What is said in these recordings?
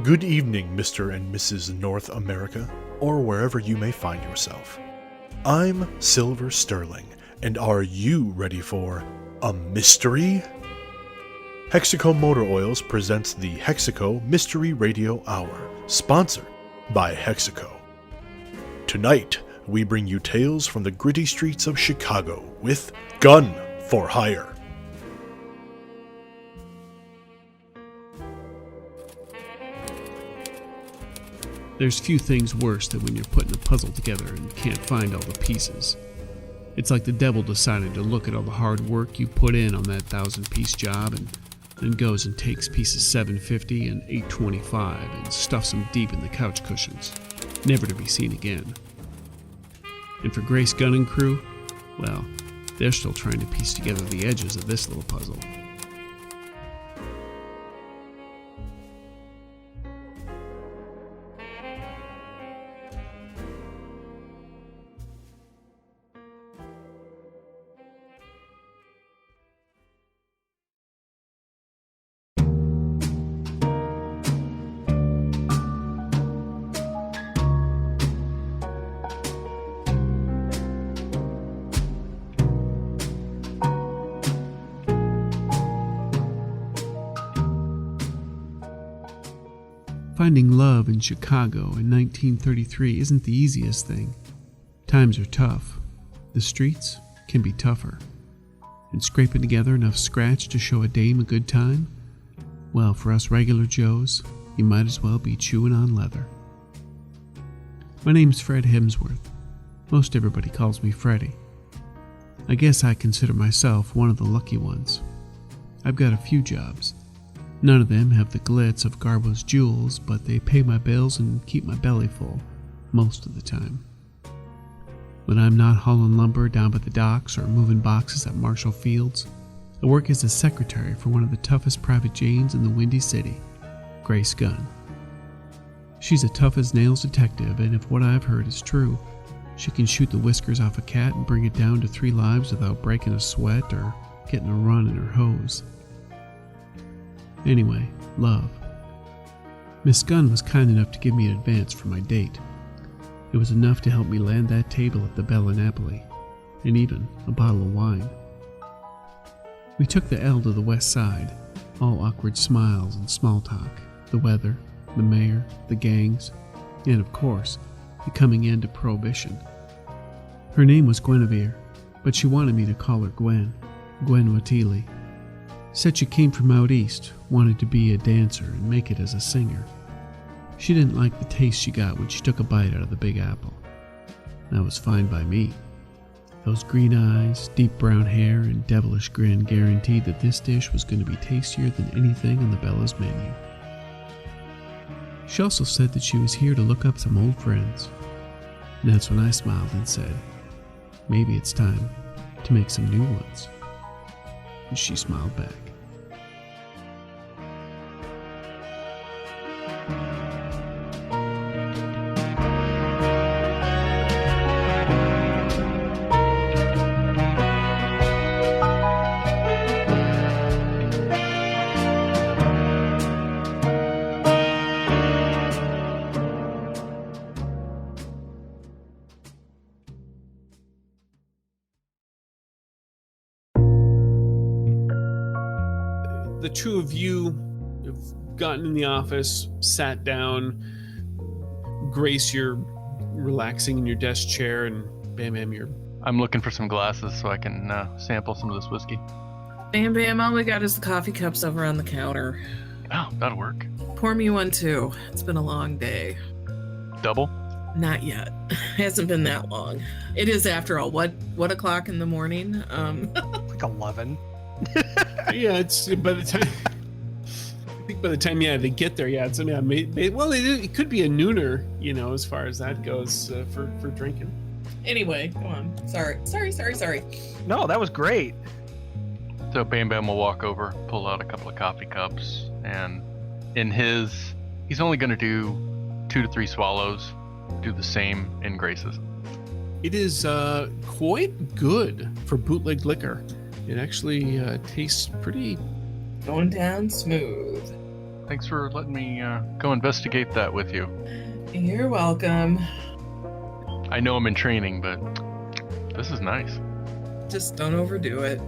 Good evening, Mr. and Mrs. North America, or wherever you may find yourself. I'm Silver Sterling, and are you ready for a mystery? Hexaco Motor Oils presents the Hexaco Mystery Radio Hour, sponsored by Hexaco. Tonight, we bring you tales from the gritty streets of Chicago with Gunn for Hire. There's few things worse than when you're putting a puzzle together and can't find all the pieces. It's like the devil decided to look at all the hard work you put in on that 1,000-piece job and then goes and takes pieces 750 and 825 and stuffs them deep in the couch cushions, never to be seen again. And for Grace, Gunn and crew, well, they're still trying to piece together the edges of this little puzzle. Finding love in Chicago in 1933 isn't the easiest thing. Times are tough. The streets can be tougher. And scraping together enough scratch to show a dame a good time? Well, for us regular Joes, you might as well be chewing on leather. My name's Fred Hemsworth. Most everybody calls me Freddie. I guess I consider myself one of the lucky ones. I've got a few jobs. None of them have the glitz of Garbo's jewels, but they pay my bills and keep my belly full, most of the time. When I'm not hauling lumber down by the docks or moving boxes at Marshall Fields, I work as a secretary for one of the toughest private Janes in the Windy City, Grace Gunn. She's a tough-as-nails detective, and if what I've heard is true, she can shoot the whiskers off a cat and bring it down to 3 lives without breaking a sweat or getting a run in her hose. Anyway, love. Miss Gunn was kind enough to give me an advance for my date. It was enough to help me land that table at the Bella Napoli, and even a bottle of wine. We took the L to the west side, all awkward smiles and small talk, the weather, the mayor, the gangs, and of course, the coming end of Prohibition. Her name was Guinevere, but she wanted me to call her Gwen Watili. Said she came from out east, wanted to be a dancer and make it as a singer. She didn't like the taste she got when she took a bite out of the Big Apple. That was fine by me. Those green eyes, deep brown hair, and devilish grin guaranteed that this dish was going to be tastier than anything on the Bella's menu. She also said that she was here to look up some old friends. And that's when I smiled and said, maybe it's time to make some new ones. And she smiled back. The two of you have gotten in the office, sat down. Grace, you're relaxing in your desk chair, and Bam, you're... I'm looking for some glasses so I can sample some of this whiskey. Bam, all we got is the coffee cups over on the counter. Oh, that'll work. Pour me one, too. It's been a long day. Double? Not yet. Hasn't been that long. It is, after all, what o'clock in the morning? Like 11. Yeah, it's by the time... I think by the time, they get there, it's... it could be a nooner, as far as that goes for drinking. Anyway, go on. Sorry. No, that was great. So Bam will walk over, pull out a couple of coffee cups, and he's only going to do 2 to 3 swallows, do the same in Grace's. It is quite good for bootleg liquor. It actually tastes pretty... Going down smooth. Thanks for letting me go investigate that with you. You're welcome. I know I'm in training, but this is nice. Just don't overdo it.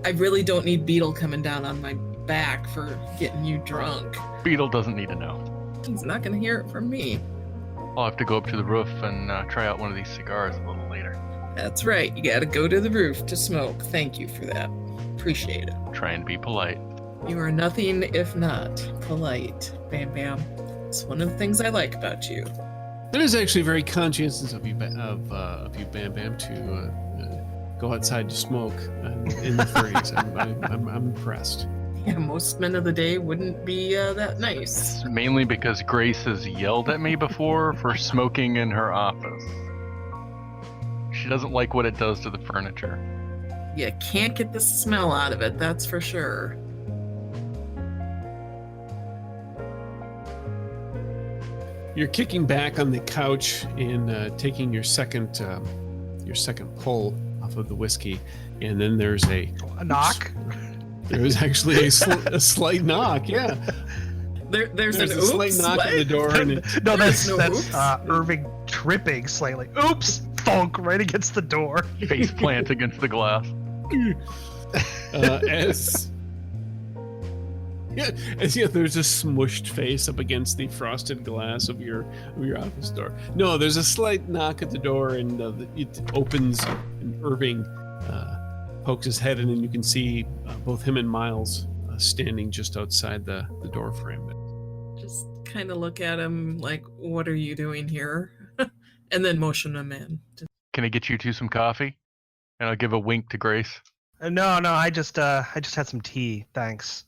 I really don't need Beetle coming down on my back for getting you drunk. Beetle doesn't need to know. He's not going to hear it from me. I'll have to go up to the roof and try out one of these cigars a little later. That's right. You got to go to the roof to smoke. Thank you for that. Appreciate it. Try and be polite. You are nothing if not polite, Bam Bam. It's one of the things I like about you. It is actually very conscientious of you, Bam Bam, to go outside to smoke in the 30s. I'm impressed. Yeah, most men of the day wouldn't be that nice. Mainly because Grace has yelled at me before for smoking in her office. She doesn't like what it does to the furniture. You can't get the smell out of it, that's for sure. You're kicking back on the couch and taking your second pull off of the whiskey, and then there's a knock. There is actually a slight knock. Yeah, there's a an oops, slight knock at the door, and No, that's oops. Irving tripping slightly. Oops! Thunk right against the door. Face plant against the glass. as there's a smushed face up against the frosted glass of your office door. No, there's a slight knock at the door, and it opens, and Irving pokes his head in, and you can see both him and Miles standing just outside the door frame. Just kind of look at him like, what are you doing here? And then motion him in. Can I get you two some coffee? And I'll give a wink to Grace. No, I just had some tea, thanks.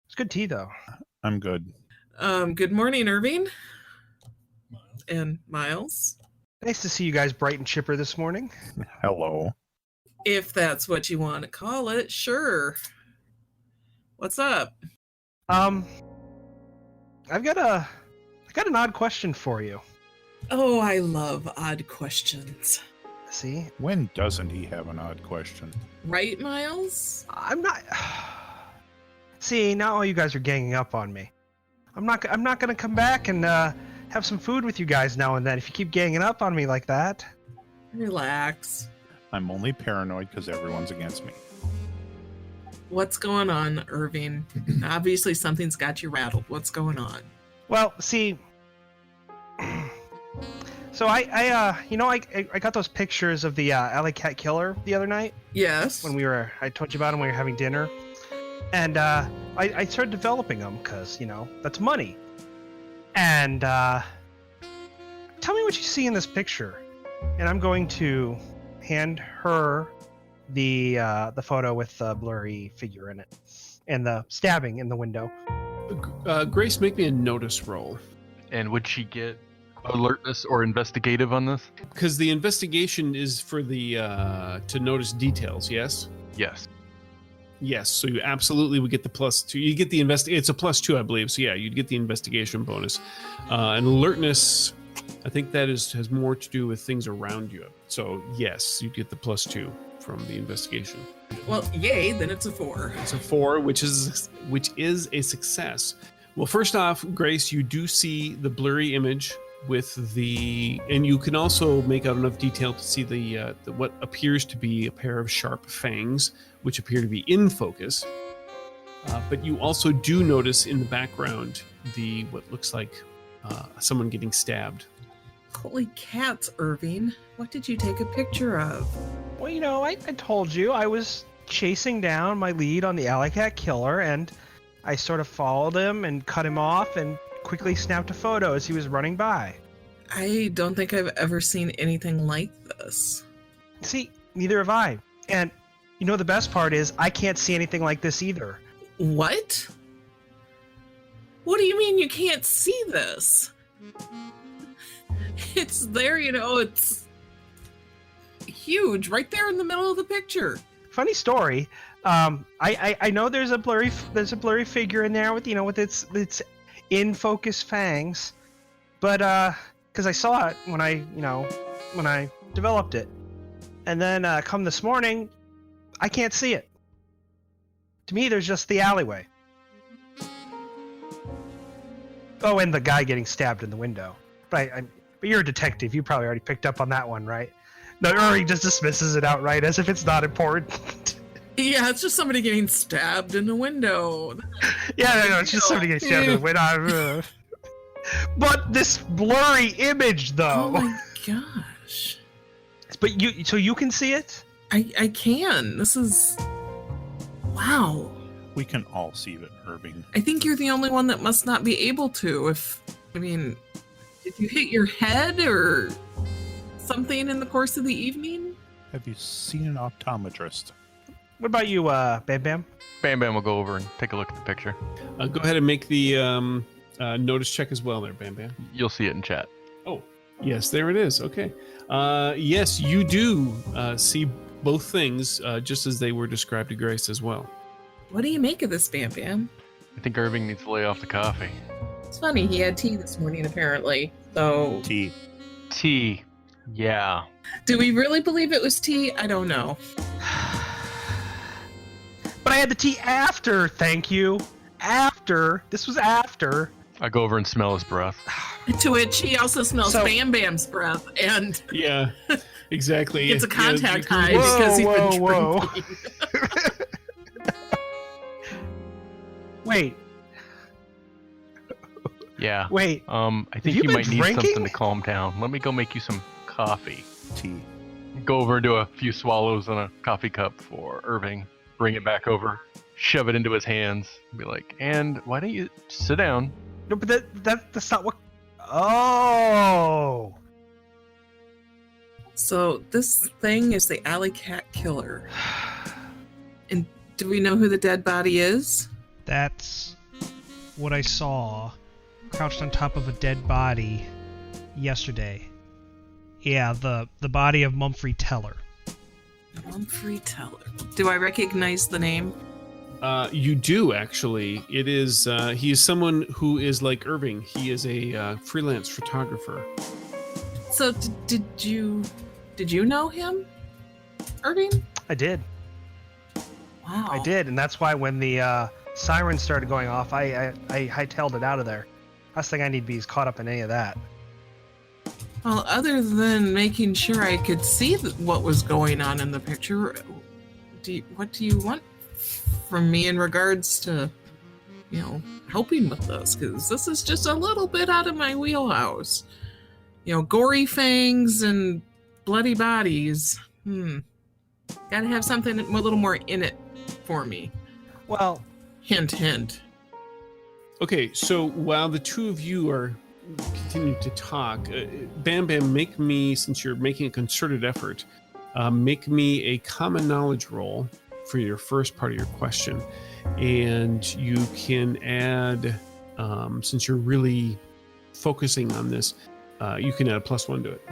It's good tea though. I'm good. Good morning, Irving. And Miles. Nice to see you guys bright and chipper this morning. Hello. If that's what you want to call it, sure. What's up? I've got an odd question for you. Oh, I love odd questions. See? When doesn't he have an odd question? Right, Miles? I'm not. See, now all you guys are ganging up on me. I'm not gonna come back and have some food with you guys now and then if you keep ganging up on me like that. Relax. I'm only paranoid because everyone's against me. What's going on, Irving? Obviously something's got you rattled. What's going on? Well, see, so I got those pictures of the alley cat killer the other night Yes. when I told you about him when we were having dinner, and I started developing them because that's money. And tell me what you see in this picture, and I'm going to hand her the photo with the blurry figure in it and the stabbing in the window. Grace, make me a notice roll. And would she get alertness or investigative on this? Because the investigation is for the to notice details, yes? Yes. Yes, so you absolutely would get the +2. You get the it's a +2, I believe. So yeah, you'd get the investigation bonus. And alertness, I think that has more to do with things around you. So yes, you get the +2 from the investigation. Well, yay, then it's a 4. It's a 4, which is a success. Well, first off, Grace, you do see the blurry image with and you can also make out enough detail to see the what appears to be a pair of sharp fangs, which appear to be in focus. But you also do notice in the background what looks like someone getting stabbed. Holy cats, Irving. What did you take a picture of? Well, I told you I was chasing down my lead on the alley cat killer, and I sort of followed him and cut him off and quickly snapped a photo as he was running by. I don't think I've ever seen anything like this. See, neither have I. And the best part is I can't see anything like this either. What? What do you mean you can't see this? It's there, it's huge, right there in the middle of the picture. Funny story. I know there's a blurry figure in there with with its in focus fangs, but because I saw it when I developed it, and then come this morning, I can't see it. To me, there's just the alleyway. Oh, and the guy getting stabbed in the window. But but you're a detective. You probably already picked up on that one, right? No, or he just dismisses it outright as if it's not important. Yeah, it's just somebody getting stabbed in the window. Yeah, no, it's just somebody getting stabbed in the window. But this blurry image, though. Oh my gosh. But you can see it? I can. This is... Wow. We can all see it, Irving. I think you're the only one that must not be able to. Did you hit your head or something in the course of the evening? Have you seen an optometrist? What about you, Bam Bam? Bam Bam will go over and take a look at the picture. Go ahead and make the notice check as well there, Bam Bam. You'll see it in chat. Oh, yes, there it is. Okay. Yes, you do see both things just as they were described to Grace as well. What do you make of this, Bam Bam? I think Irving needs to lay off the coffee. It's funny, he had tea this morning apparently. So, Tea. Yeah. do we really believe it was tea? I don't know. But I had the tea after, thank you. After. This was after. I go over and smell his breath. To which he also smells So- Bam Bam's breath and Yeah, exactly. gets a contact Yeah, high you- because he's been whoa. drinking. Wait. Yeah. Wait. I think you you been might need drinking? something to calm down. Let me go make you some coffee. Tea. Go over and do a few swallows in a coffee cup for Irving. Bring it back over. Shove it into his hands. Be like, and why don't you sit down? No, but that's not what. Oh. So this thing is the alley cat killer. And do we know who the dead body is? That's what I saw crouched on top of a dead body yesterday. Yeah, the body of Mumphrey Teller. Humphrey Teller. Do I recognize the name? You do actually. It is. He is someone who is like Irving. He is a freelance photographer. So did you know him, Irving? I did. Wow. I did, and that's why when the sirens started going off, I hightailed it out of there. Last thing I need to be is caught up in any of that. Well, other than making sure I could see what was going on in the picture, what do you want from me in regards to, helping with this? Because this is just a little bit out of my wheelhouse. Gory fangs and bloody bodies. Gotta have something a little more in it for me. Well, Hint, hint. Okay, so while the two of you are continuing to talk, Bam Bam, make me, since you're making a concerted effort, make me a common knowledge roll for your first part of your question. And you can add, since you're really focusing on this, you can add a +1 to it.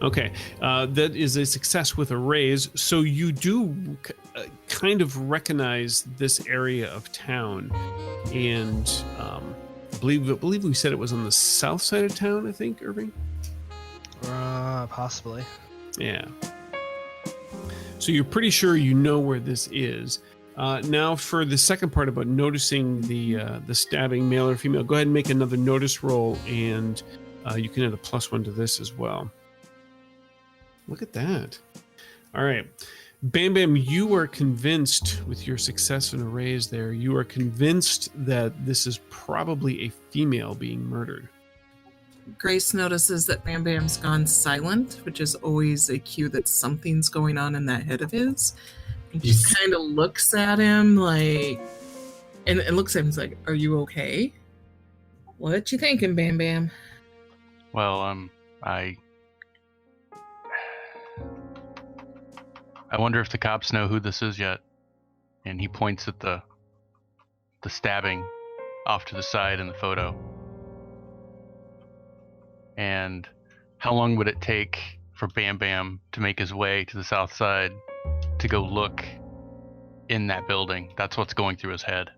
Okay, that is a success with a raise. So you do kind of recognize this area of town, and I believe we said it was on the south side of town. I think, Irving. Possibly. Yeah. So you're pretty sure you know where this is. Now, for the second part about noticing the stabbing, male or female, go ahead and make another notice roll, and you can add a +1 to this as well. Look at that. All right. Bam Bam, you are convinced with your success in a raise there, you are convinced that this is probably a female being murdered. Grace notices that Bam Bam's gone silent, which is always a cue that something's going on in that head of his. And just kind of looks at him like, and looks at him like, "Are you okay? What you thinking, Bam Bam?" Well, I wonder if the cops know who this is yet. And he points at the stabbing off to the side in the photo. And how long would it take for Bam Bam to make his way to the south side to go look in that building? That's what's going through his head.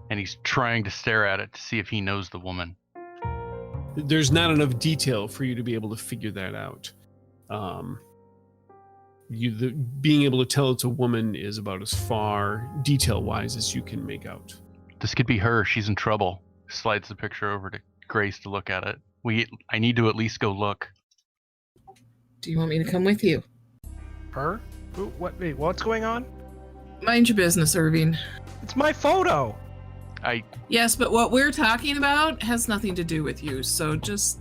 And he's trying to stare at it to see if he knows the woman. There's not enough detail for you to be able to figure that out. Being able to tell it's a woman is about as far detail-wise as you can make out. This could be her. She's in trouble. slides the picture over to Grace to look at it. I need to at least go look. Do you want me to come with you? Her? Who? What? Wait, what's going on? Mind your business, Irving. It's my photo. Yes, but what we're talking about has nothing to do with you, so just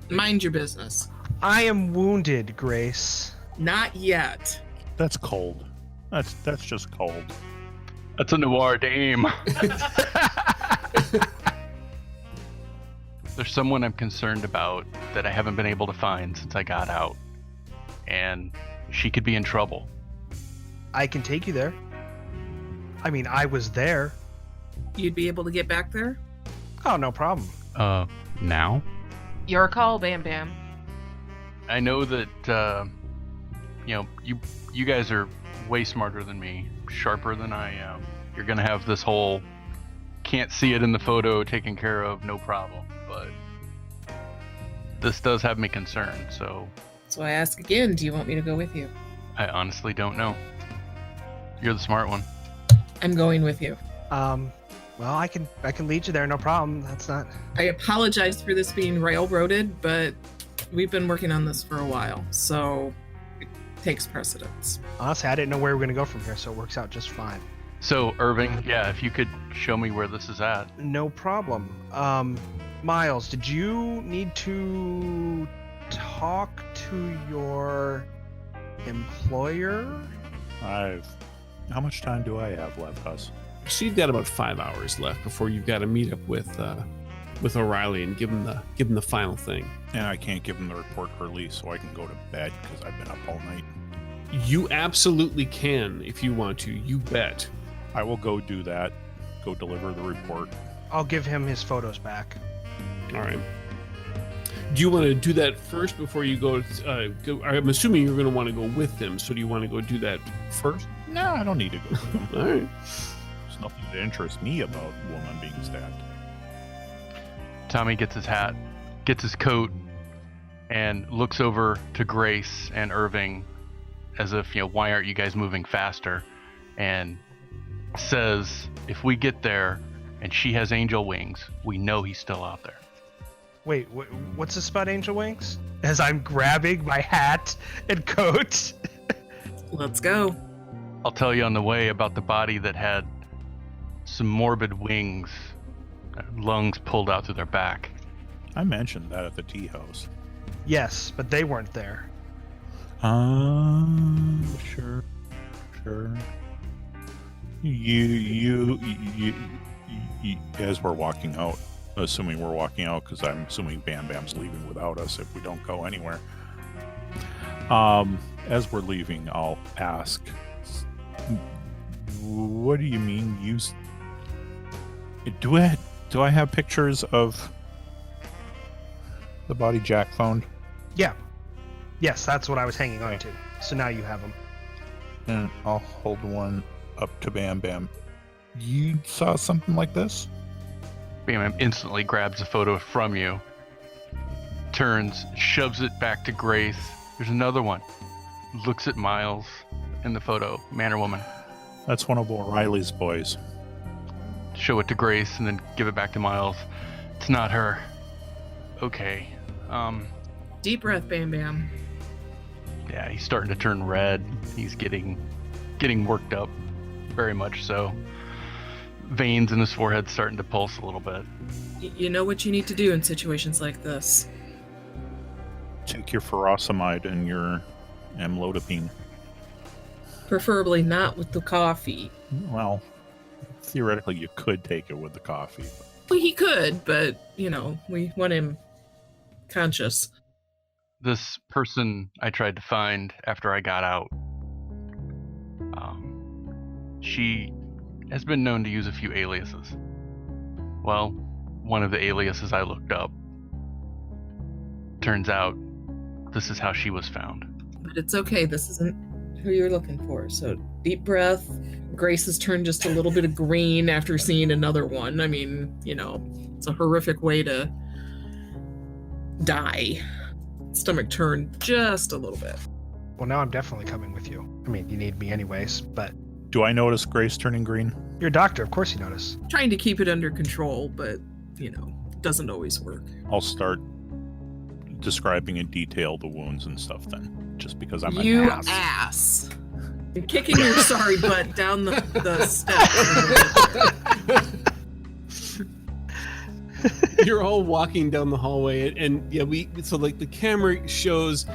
mind your business. I am wounded, Grace. Not yet. That's cold. That's just cold. That's a noir dame. There's someone I'm concerned about that I haven't been able to find since I got out. And she could be in trouble. I can take you there. I mean, I was there. You'd be able to get back there? Oh, no problem. Now? Your call, Bam Bam. I know that, you guys are way smarter than me, sharper than I am. You're gonna have this whole can't see it in the photo taken care of, no problem. But this does have me concerned, so... So I ask again, do you want me to go with you? I honestly don't know. You're the smart one. I'm going with you. Well, I can lead you there, no problem. That's not... I apologize for this being railroaded, but we've been working on this for a while, so it takes precedence. Honestly, I didn't know where we were going to go from here, so it works out just fine. So, Irving, yeah, if you could show me where this is at. No problem. Miles, did you need to talk to your employer? How much time do I have left, Huss? So you've got about 5 hours left before you've got to meet up with O'Reilly and give him the final thing. And I can't give him the report early, so I can go to bed because I've been up all night. You absolutely can if you want to. You bet. I will go do that. Go deliver the report. I'll give him his photos back. All right. Do you want to do that first before you go? I'm assuming you're going to want to go with them. So do you want to go do that first? No, I don't need to go with them. All right. There's nothing that interests me about a woman being stabbed. Tommy gets his hat, gets his coat, and looks over to Grace and Irving as if, why aren't you guys moving faster? And says, if we get there and she has angel wings, we know he's still out there. Wait, what's this about angel wings? As I'm grabbing my hat and coat. Let's go. I'll tell you on the way about the body that had some morbid wings, lungs pulled out through their back. I mentioned that at the tea house. Yes, but they weren't there. Sure. You as we're walking out, assuming we're walking out, because I'm assuming Bam Bam's leaving without us if we don't go anywhere. As we're leaving, I'll ask, what do you mean do I have pictures of the body Jack found? Yeah. Yes, that's what I was hanging on to. So now you have them. And I'll hold one up to Bam Bam. You saw something like this? Bam Bam instantly grabs a photo from you, turns, shoves it back to Grace. There's another one. Looks at Miles in the photo, man or woman. That's one of O'Reilly's boys. Show it to Grace and then give it back to Miles. It's not her. Okay. Deep breath, Bam Bam. Yeah, he's starting to turn red. He's getting worked up, very much so. Veins in his forehead starting to pulse a little bit. You know what you need to do in situations like this. Take your furosemide and your amlodipine. Preferably not with the coffee. Well, theoretically you could take it with the coffee. Well, he could, but, we want him conscious. This person I tried to find after I got out, she has been known to use a few aliases. Well, one of the aliases I looked up, turns out this is how she was found. But it's okay, this isn't who you're looking for. So deep breath. Grace has turned just a little bit of green after seeing another one. I mean, it's a horrific way to die. Stomach turned just a little bit. Well, now I'm definitely coming with you. I mean, you need me anyways, but... Do I notice Grace turning green? You're a doctor, of course you notice. Trying to keep it under control, but doesn't always work. I'll start describing in detail the wounds and stuff then, just because I'm You an ass. ass. You're kicking your sorry butt down the steps. You're all walking down the hallway, and so like the camera shows,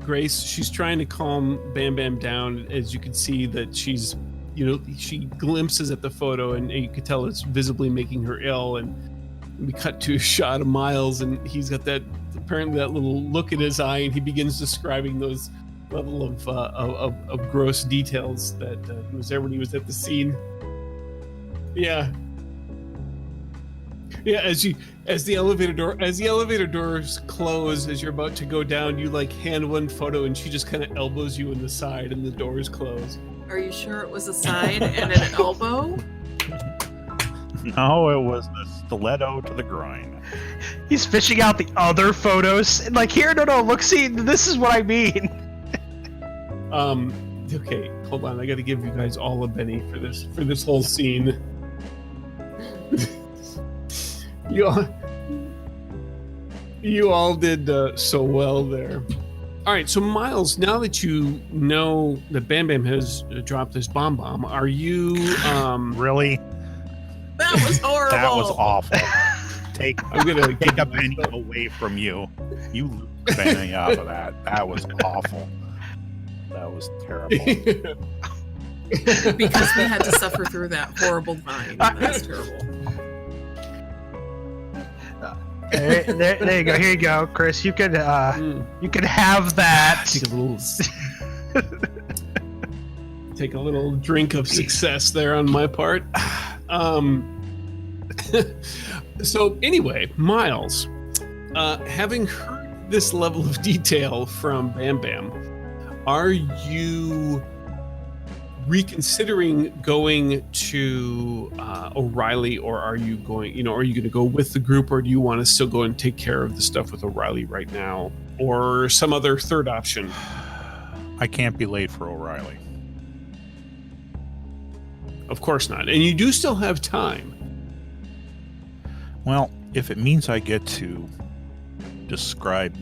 Grace, she's trying to calm Bam Bam down. As you can see that she's, she glimpses at the photo, and you could tell it's visibly making her ill. And we cut to a shot of Miles, and he's got apparently that little look in his eye, and he begins describing those level of gross details that he was there when he was at the scene. Yeah. Yeah, as the elevator doors close, as you're about to go down, you like hand one photo, and she just kind of elbows you in the side, and the doors close. Are you sure it was a side and an elbow? No, it was the stiletto to the groin. He's fishing out the other photos. And like, here, no, look, see, this is what I mean. Okay, hold on. I got to give you guys all a Benny for this whole scene. You all did so well there. All right, so Miles, now that you know that Bam Bam has dropped this bomb, are you Really? That was horrible. That was awful. I'm gonna Take a penny away from you. You lose a penny off of that. That was awful. That was terrible. Because we had to suffer through that horrible vine. That's terrible. There you go. Here you go, Chris. You could have that. Take a little drink of success there on my part. So anyway, Miles, having heard this level of detail from Bam Bam, are you reconsidering going to O'Reilly, or are you going to go with the group, or do you want to still go and take care of the stuff with O'Reilly right now, or some other third option? I can't be late for O'Reilly. Of course not. And you do still have time. Well, if it means I get to describe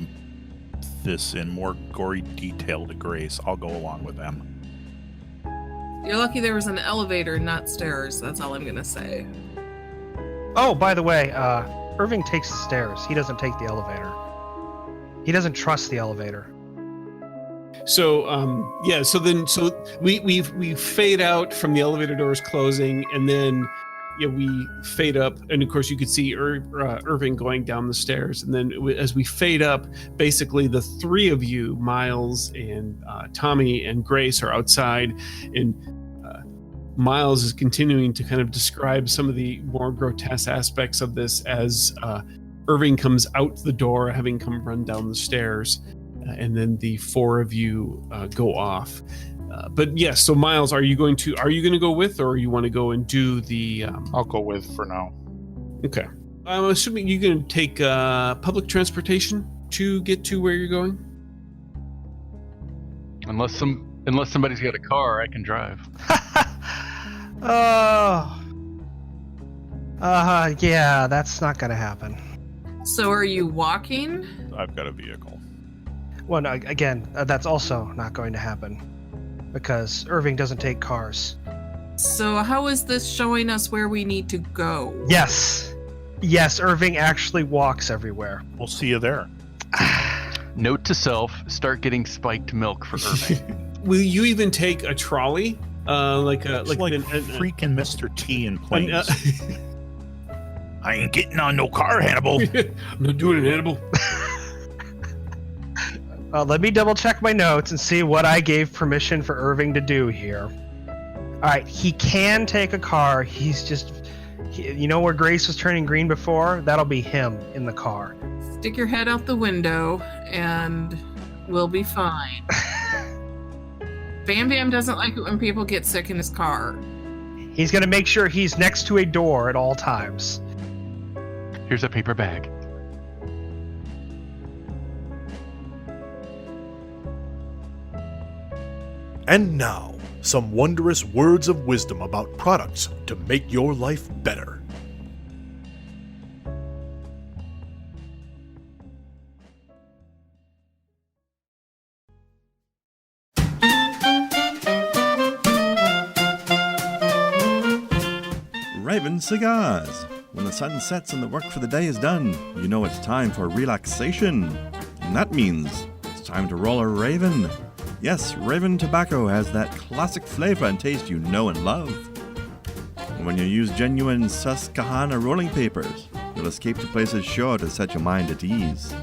this in more gory detail to Grace, I'll go along with them. You're lucky there was an elevator, not stairs. That's all I'm gonna say. Oh, by the way, Irving takes the stairs. He doesn't take the elevator. He doesn't trust the elevator. So so we fade out from the elevator doors closing, and then we fade up, and of course you could see Irving going down the stairs, and then as we fade up, basically the three of you, Miles and Tommy and Grace, are outside, and Miles is continuing to kind of describe some of the more grotesque aspects of this as Irving comes out the door, having come run down the stairs, and then the four of you go off. But yes, so Miles, are you going to go with, or you want to go and do the? I'll go with for now. Okay, I'm assuming you're going to take public transportation to get to where you're going. Unless somebody's got a car, I can drive. Yeah, that's not gonna happen. So are you walking? I've got a vehicle. Well, no, again, that's also not going to happen because Irving doesn't take cars. So how is this showing us where we need to go? Yes, Irving actually walks everywhere. We'll see you there. Note to self: start getting spiked milk for Irving. Will you even take a trolley? Like freaking Mr. T in planes. I ain't getting on no car, Hannibal. I'm not doing it, Hannibal. Let me double check my notes and see what I gave permission for Irving to do here. All right, he can take a car. He's just, you know where Grace was turning green before? That'll be him in the car. Stick your head out the window and we'll be fine. Bam Bam doesn't like it when people get sick in his car. He's going to make sure he's next to a door at all times. Here's a paper bag. And now, some wondrous words of wisdom about products to make your life better. Raven Cigars. When the sun sets and the work for the day is done, you know it's time for relaxation. And that means it's time to roll a Raven. Yes, Raven tobacco has that classic flavor and taste you know and love. And when you use genuine Susquehanna rolling papers, you'll escape to places sure to set your mind at ease.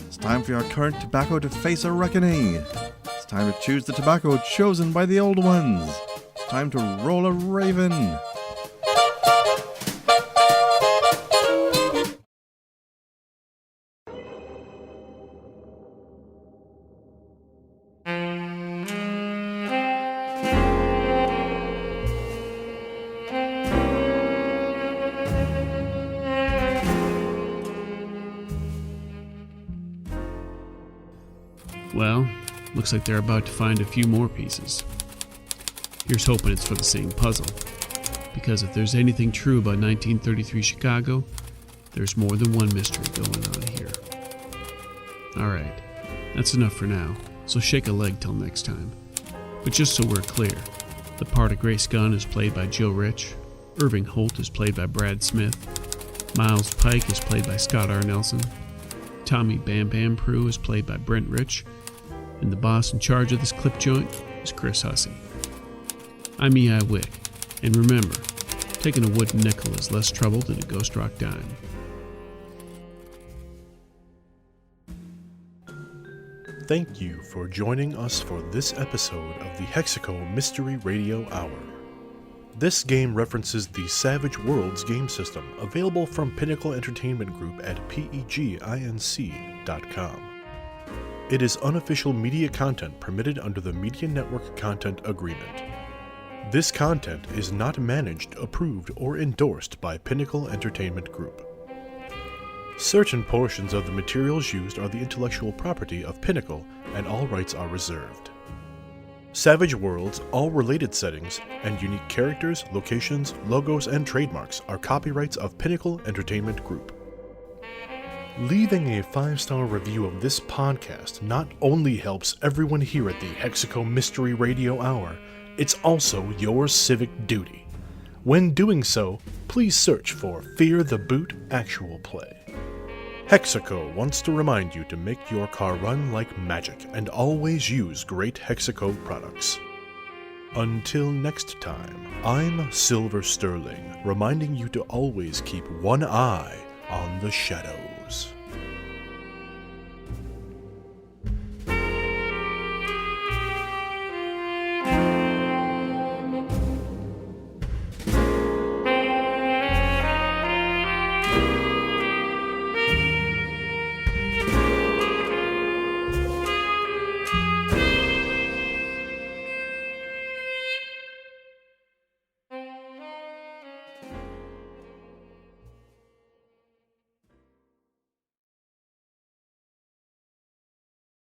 It's time for your current tobacco to face a reckoning. It's time to choose the tobacco chosen by the old ones. It's time to roll a Raven. Well, looks like they're about to find a few more pieces. Here's hoping it's for the same puzzle. Because if there's anything true about 1933 Chicago, there's more than one mystery going on here. Alright, that's enough for now, so shake a leg till next time. But just so we're clear, the part of Grace Gunn is played by Joe Rich, Irving Holt is played by Brad Smith, Miles Pike is played by Scott R. Nelson, Tommy Bam Bam Prue is played by Brent Rich, and the boss in charge of this clip joint is Chris Hussey. I'm E.I. Wick, and remember, taking a wooden nickel is less trouble than a ghost rock dime. Thank you for joining us for this episode of the Hexaco Mystery Radio Hour. This game references the Savage Worlds game system, available from Pinnacle Entertainment Group at peginc.com. It is unofficial media content permitted under the Media Network Content Agreement. This content is not managed, approved, or endorsed by Pinnacle Entertainment Group. Certain portions of the materials used are the intellectual property of Pinnacle, and all rights are reserved. Savage Worlds, all related settings, and unique characters, locations, logos, and trademarks are copyrights of Pinnacle Entertainment Group. Leaving a 5-star review of this podcast not only helps everyone here at the Hexaco Mystery Radio Hour, it's also your civic duty. When doing so, please search for Fear the Boot Actual Play. Hexaco wants to remind you to make your car run like magic and always use great Hexaco products. Until next time, I'm Silver Sterling, reminding you to always keep one eye on the shadow.